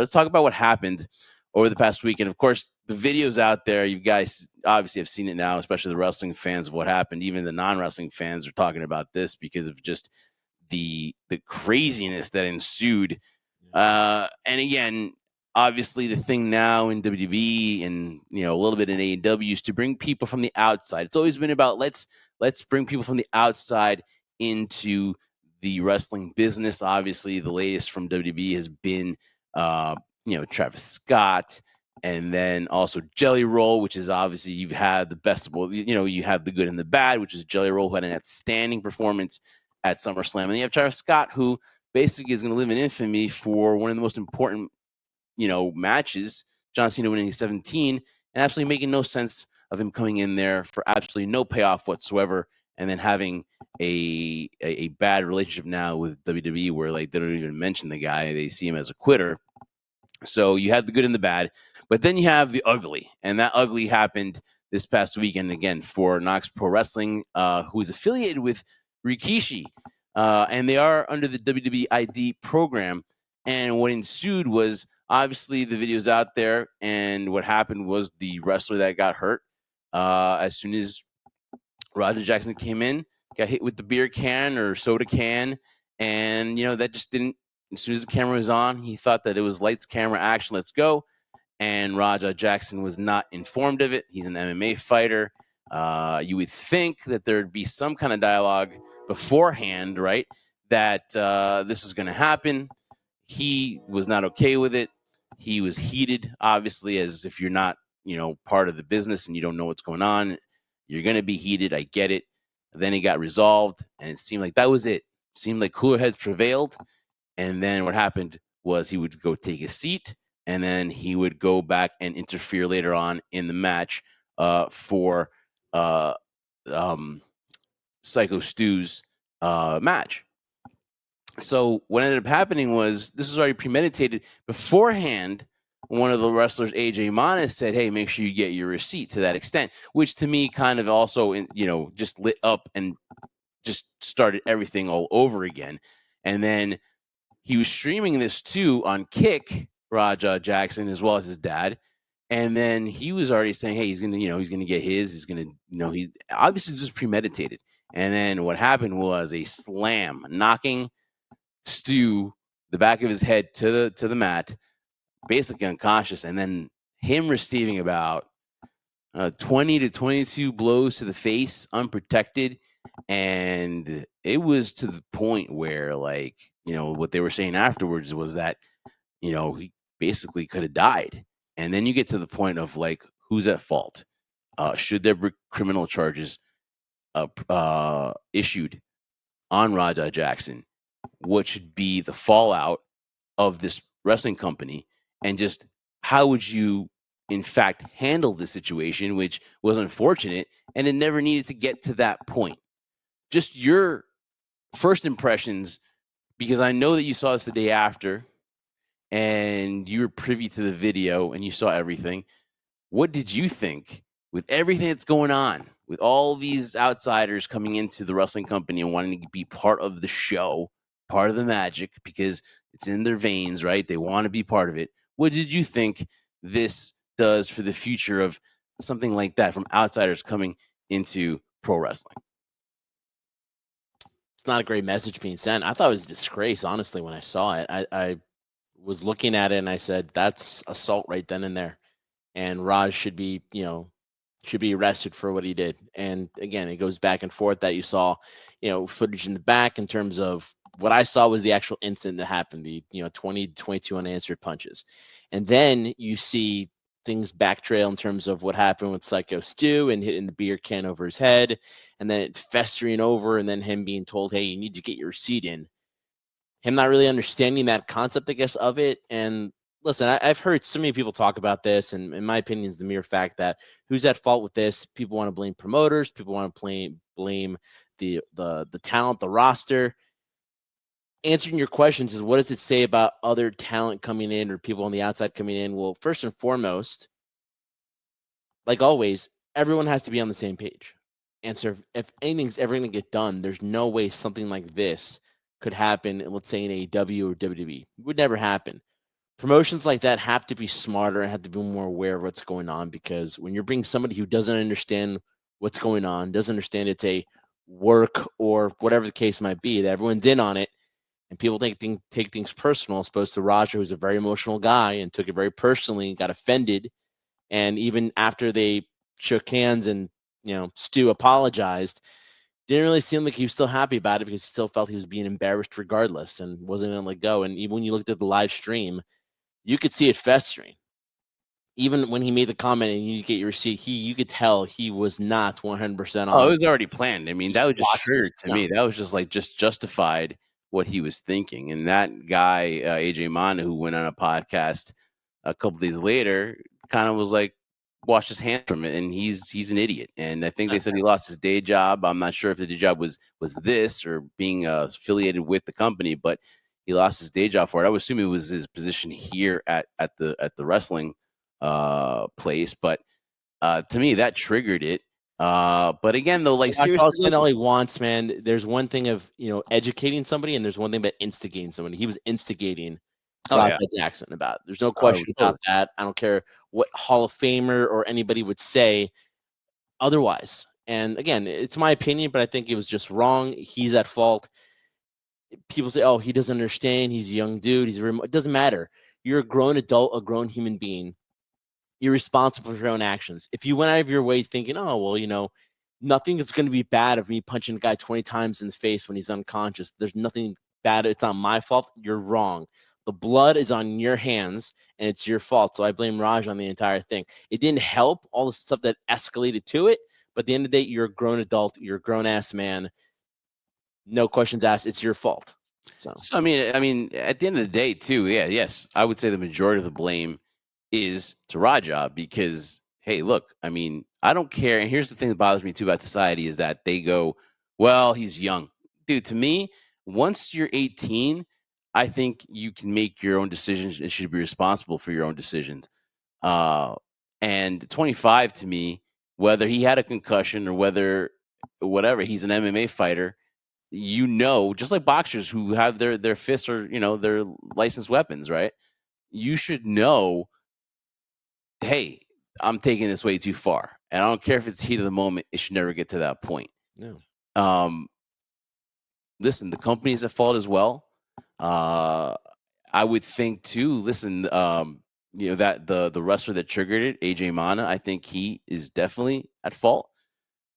let's talk about what happened over the past week. And of course, the videos out there, you guys obviously have seen it now, especially the wrestling fans of what happened. Even the non-wrestling fans are talking about this because of just the craziness that ensued. And again, obviously the thing now in WWE and a little bit in AEW is to bring people from the outside. It's always been about let's bring people from the outside into the wrestling business. Obviously, the latest from WWE has been Travis Scott, and then also Jelly Roll, which is obviously you've had the best of both. You have the good and the bad, which is Jelly Roll, who had an outstanding performance at SummerSlam, and then you have Travis Scott, who basically is going to live in infamy for one of the most important matches, John Cena winning 17, and absolutely making no sense of him coming in there for absolutely no payoff whatsoever, and then having a bad relationship now with WWE where they don't even mention the guy. They see him as a quitter. So you have the good and the bad, but then you have the ugly, and that ugly happened this past weekend again for Knokx Pro Wrestling, who is affiliated with Rikishi, and they are under the WWE ID program. And what ensued was obviously the videos out there, and what happened was the wrestler that got hurt as soon as Roger Jackson came in, got hit with the beer can or soda can, and that just didn't. As soon as the camera was on, he thought that it was lights, camera, action, let's go. And Raja Jackson was not informed of it. He's an MMA fighter. You would think that there'd be some kind of dialogue beforehand, right? That this was going to happen. He was not okay with it. He was heated, obviously, as if you're not, part of the business and you don't know what's going on. You're going to be heated. I get it. Then it got resolved, and it seemed like that was it. Seemed like cooler heads prevailed. And then what happened was he would go take his seat, and then he would go back and interfere later on in the match for Psycho Stu's match. So what ended up happening was this was already premeditated beforehand. One of the wrestlers, AJ Monas, said, "Hey, make sure you get your receipt," to that extent, which to me kind of also, just lit up and just started everything all over again. And then he was streaming this too on Kick, Raja Jackson, as well as his dad. And then he was already saying, hey, he's gonna get his. He's gonna, he obviously just premeditated. And then what happened was a slam, knocking Stu the back of his head to the mat, basically unconscious, and then him receiving about 20 to 22 blows to the face, unprotected. And it was to the point where, what they were saying afterwards was that, he basically could have died. And then you get to the point of, who's at fault? Should there be criminal charges issued on Raja Jackson? What should be the fallout of this wrestling company? And just how would you, in fact, handle the situation, which was unfortunate, and it never needed to get to that point? Just your first impressions, because I know that you saw this the day after and you were privy to the video and you saw everything. What did you think with everything that's going on, with all these outsiders coming into the wrestling company and wanting to be part of the show, part of the magic, because it's in their veins, right? They want to be part of it. What did you think this does for the future of something like that from outsiders coming into pro wrestling? It's not a great message being sent. I thought it was a disgrace, honestly, when I saw it. I was looking at it and I said, that's assault right then and there. And Raj should be arrested for what he did. And again, it goes back and forth that you saw, footage in the back in terms of what I saw was the actual incident that happened, the 20 to 22 unanswered punches. And then you see things backtrail in terms of what happened with Psycho Stu and hitting the beer can over his head, and then it festering over, and then him being told, hey, you need to get your receipt in. Him not really understanding that concept, I guess, of it. And listen, I've heard so many people talk about this, and in my opinion, is the mere fact that who's at fault with this? People want to blame promoters. People want to blame the talent, the roster. Answering your questions is, what does it say about other talent coming in or people on the outside coming in? Well, first and foremost, like always, everyone has to be on the same page. And so if anything's ever going to get done, there's no way something like this could happen, let's say in AEW or WWE. It would never happen. promotions like that have to be smarter and have to be more aware of what's going on, because when you're bringing somebody who doesn't understand what's going on, doesn't understand it's a work or whatever the case might be, that everyone's in on it, and people take things personal, as opposed to Roger, who's a very emotional guy and took it very personally and got offended. And even after they shook hands and, Stu apologized, didn't really seem like he was still happy about it, because he still felt he was being embarrassed regardless and wasn't going to let go. And even when you looked at the live stream, you could see it festering. Even when he made the comment and you get your receipt, you could tell he was not 100% Oh, it on. was already planned. I mean, He that was just squashed it. triggered to No. me. That was just justified what he was thinking. And that guy, AJ Mana, who went on a podcast a couple days later, kind of was like, washed his hands from it, and he's an idiot. And I think they said he lost his day job. I'm not sure if the day job was this or being affiliated with the company, but he lost his day job for it. I would assume it was his position here at the wrestling place, but to me that triggered it. But again, though, like That's seriously, all saying all he wants, man. There's one thing of, educating somebody, and there's one thing about instigating somebody. He was instigating oh Rajah yeah, Jackson about it. There's no oh question totally. about that. I don't care what Hall of Famer or anybody would say otherwise. And again, it's my opinion, but I think it was just wrong. He's at fault. People say, "Oh, he doesn't understand. He's a young dude. It doesn't matter. You're a grown adult, a grown human being. You're responsible for your own actions. If you went out of your way thinking, oh, well, nothing is going to be bad of me punching a guy 20 times in the face when he's unconscious. There's nothing bad. It's not my fault. You're wrong. The blood is on your hands, and it's your fault. So I blame Raj on the entire thing. It didn't help all the stuff that escalated to it. But at the end of the day, you're a grown adult. You're a grown ass man. No questions asked. It's your fault. So So I mean, at the end of the day, too, yeah, yes, I would say the majority of the blame is to Raja because, hey, look, I mean, I don't care. And here's the thing that bothers me too about society is that they go, well, he's young, dude. To me, once you're 18, I think you can make your own decisions and should be responsible for your own decisions. Uh, and 25 to me, whether he had a concussion or whether whatever, he's an MMA fighter, just like boxers who have their fists or their licensed weapons, right? You should know, hey, I'm taking this way too far, and I don't care if it's heat of the moment. It should never get to that point. no. Um, listen, the company is at fault as well. Uh, I would think too. Listen, that the wrestler that triggered it, AJ Mana, I think he is definitely at fault.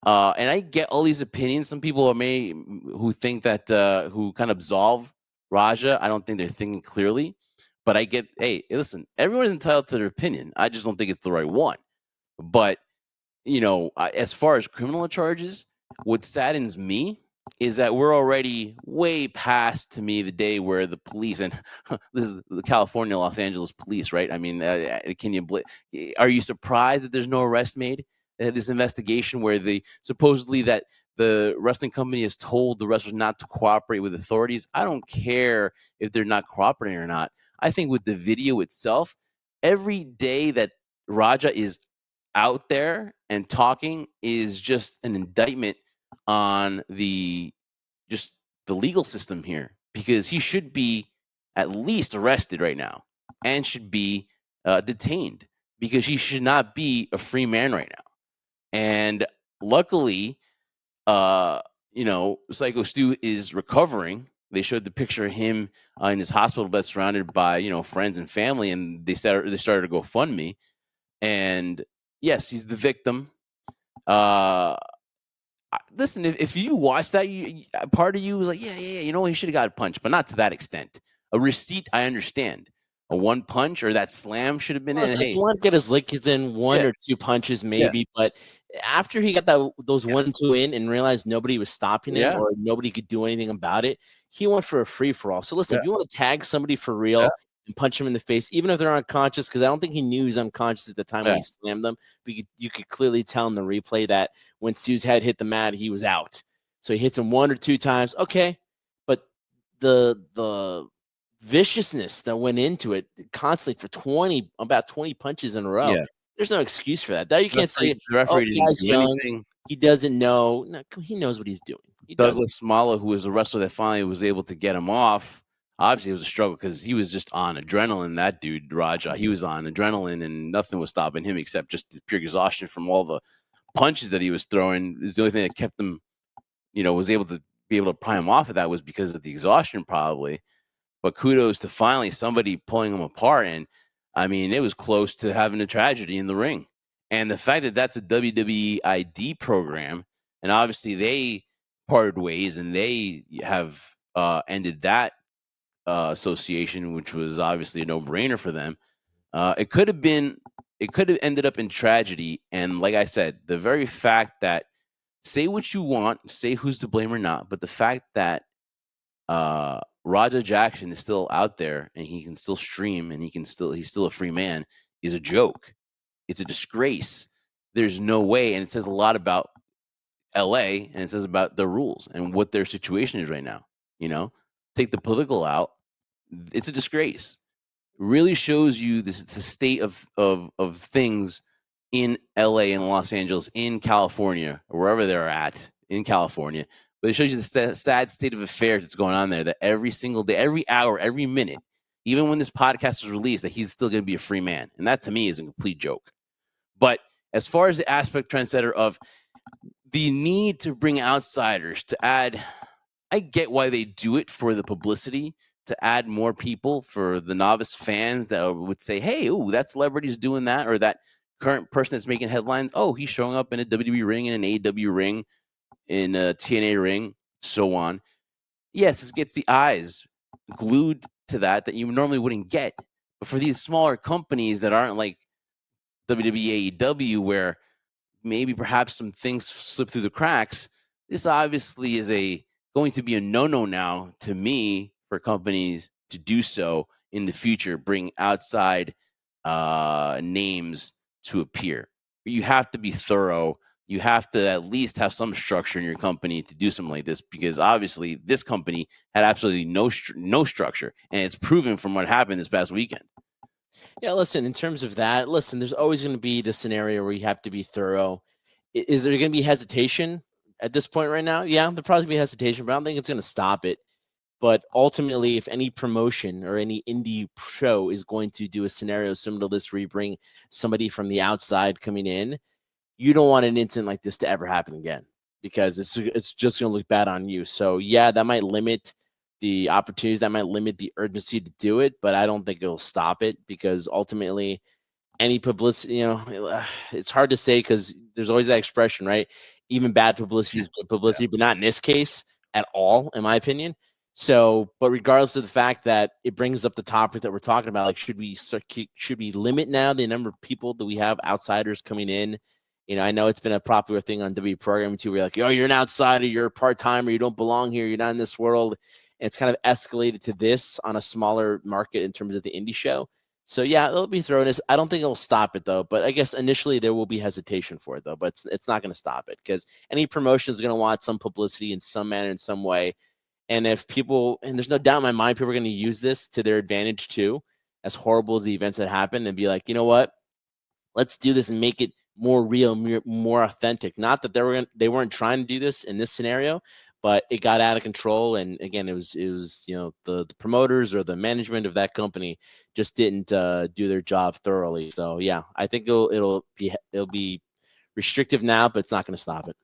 And I get all these opinions. Some people who think that who kind of absolve Raja. I don't think they're thinking clearly, but I get. Hey, listen, everyone is entitled to their opinion. I just don't think it's the right one. But as far as criminal charges, what saddens me is that we're already way past, to me, the day where the police, and this is the California, Los Angeles police, right? I mean, are you surprised that there's no arrest made? This investigation where supposedly that the wrestling company has told the wrestlers not to cooperate with authorities. I don't care if they're not cooperating or not. I think with the video itself, every day that Raja is out there and talking is just an indictment on just the legal system here, because he should be at least arrested right now and should be detained, because he should not be a free man right now. And luckily, Psycho Stu is recovering. They showed the picture of him in his hospital bed, surrounded by friends and family, and they started to GoFundMe. And yes, he's the victim. Listen, if you watch that, part of you was like, yeah, he should have got punched, but not to that extent. A receipt, I understand. A one punch or that slam should have been in. Listen, if Hey, you want to get his lick in one yeah, or two punches, yeah, maybe. But after he got those 1-2 in and realized nobody was stopping him yeah, or nobody could do anything about it, he went for a free for all. So listen, yeah, if you want to tag somebody for yeah, real and punch him in the face, even if they're unconscious, because I don't think he knew he was unconscious at the time when yeah. he slammed them, but you could clearly tell in the replay that when Stu's head hit the mat, he was out. So he hits him 1 or 2 times, okay, but the viciousness that went into it constantly for about 20 punches in a row. Yeah. There's no excuse for that. That you can't say, The oh, referee the didn't guy's do young. anything. He doesn't know. No, he knows what he's doing. He does. Douglas Smalla, who was the wrestler that finally was able to get him off, obviously it was a struggle because he was just on adrenaline. That dude, Raja, he was on adrenaline, and nothing was stopping him except just the pure exhaustion from all the punches that he was throwing. Is the only thing that kept him, was able to pry him off of that was because of the exhaustion, probably. But kudos to finally somebody pulling him apart, and I mean, it was close to having a tragedy in the ring. And the fact that that's a WWE ID program, and obviously they parted ways, and they have ended that association, which was obviously a no-brainer for them. It could have ended up in tragedy. And like I said, the very fact that, say what you want, say who's to blame or not, but the fact that Raja Jackson is still out there and he can still stream and he's still a free man is a joke. It's a disgrace. There's no way, and it says a lot about LA, and it says about the rules and what their situation is right now. Take the political out. It's a disgrace. Really shows you the state of things in LA and Los Angeles, in California, or wherever they're at in California. But it shows you the sad state of affairs that's going on there, that every single day, every hour, every minute, even when this podcast is released, that he's still going to be a free man. And that to me is a complete joke. But as far as the aspect, trendsetter, of the need to bring outsiders to add, I get why they do it, for the publicity, to add more people for the novice fans that would say, hey, ooh, that celebrity's doing that, or that current person that's making headlines, oh, he's showing up in a WWE ring, in an AEW ring, in a TNA ring, so on. Yes, this gets the eyes glued to that you normally wouldn't get. But for these smaller companies that aren't like WWE AEW, where maybe perhaps some things slip through the cracks, this obviously is going to be a no-no now, to me, for companies to do so in the future, bring outside names to appear. You have to be thorough. You have to at least have some structure in your company to do something like this, because obviously this company had absolutely no structure, and it's proven from what happened this past weekend. Yeah, listen, in terms of that, there's always going to be the scenario where you have to be thorough. Is there going to be hesitation at this point right now? Yeah, there'll probably be hesitation, but I don't think it's going to stop it. But ultimately, if any promotion or any indie show is going to do a scenario similar to this, where you bring somebody from the outside coming in, you don't want an incident like this to ever happen again, because it's just going to look bad on you. So yeah, that might limit the opportunities, that might limit the urgency to do it, but I don't think it'll stop it, because ultimately any publicity, it's hard to say, because there's always that expression, right? Even bad publicity is good publicity, but not in this case at all, in my opinion. So, but regardless of the fact that it brings up the topic that we're talking about, like, should we limit now the number of people that we have, outsiders coming in? I know it's been a popular thing on W programming too, where you're like, oh, you're an outsider, you're a part-timer, you don't belong here, you're not in this world. And it's kind of escalated to this on a smaller market in terms of the indie show. So yeah, it'll be thrown. I don't think it'll stop it though. But I guess initially there will be hesitation for it though. But it's not going to stop it, because any promotion is going to want some publicity in some manner, in some way. And if people, and there's no doubt in my mind, people are going to use this to their advantage too, as horrible as the events that happen, and be like, you know what? Let's do this and make it more real, more authentic. Not that they weren't trying to do this in this scenario, but it got out of control. And again, it was the promoters or the management of that company just didn't do their job thoroughly. So yeah, I think it'll be restrictive now, but it's not going to stop it.